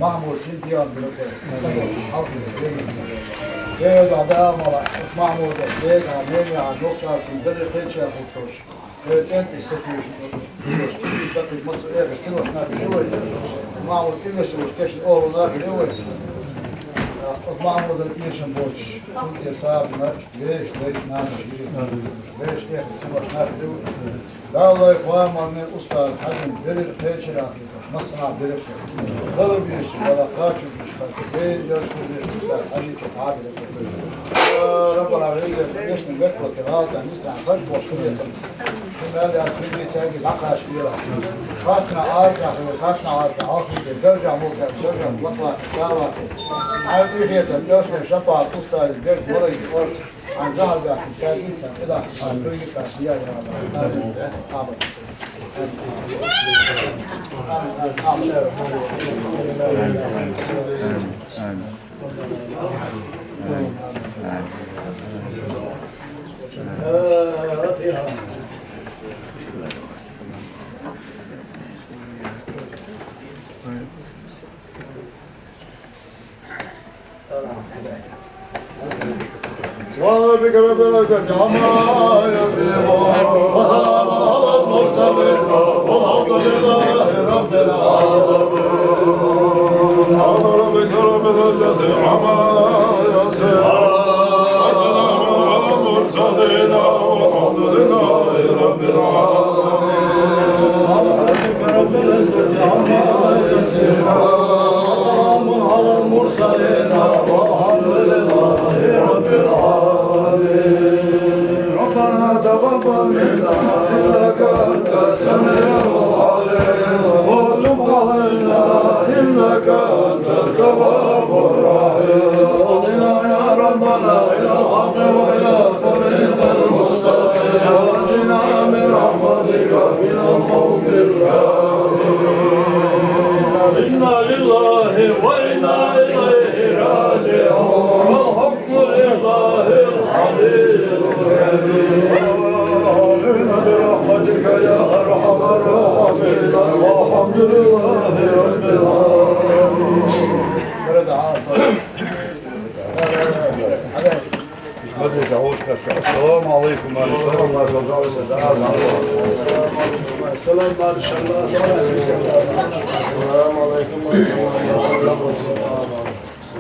معمول سنتيان جيد عدام معمول جيد عميمي عن نقطة في بدر قيتشا خوتوش انت السكيش تقريب مصر ايه السنوة ناكي نوي معمول تلمس وشكاش الاورو ناكي نوي معمول الإيشن بوش كنت يصاب ليش نعمل ليش ايه السنوة ناكي نوي لا الله يقوام من أستاذ حجم بدر قيتشا مصنع بدر ولا بيش ولا قاتل بيش خاتفين يرسل بيش أستاذ حجم كتعادل رب العالمين يشن بيتك كرات عن نسعى خشب وشوية كما لا تريد تاجي بقى شوية خاتنا عارضة خاتنا عارضة عاقل بالدرجة موقع شرجة مطلع سارة عارضة هي تنجاشنا شبع قصة البيت ولا يتورس عن ظهر ذاك الشاكين سن إذا حصل لك فيها يا الله وربك رب العزة عما يصفون وسلام على المرسلين والحمد لله رب العالمين. ربك رب العزة عما يصفون وسلام على المرسلين والحمد لله رب العالمين. ربك رب العزة عما يصفون وسلام على المرسلين والحمد لله رب العالمين. ربنا تقبل منا إنك أنت السميع العليم وتب علينا إنك أنت التواب الرحيم. اهدنا يا ربنا إلى الحق وإلى طريق المستقيم ونجنا من رحمتك من القوم الكافرين. إنا لله وإنا إليه راجعون والحكم لله العلي الكبير. برحمتك يا أرحم الراحمين والحمد لله رب العالمين. السلام عليكم ورحمة الله وبركاته. السلام عليكم ورحمة الله وبركاته.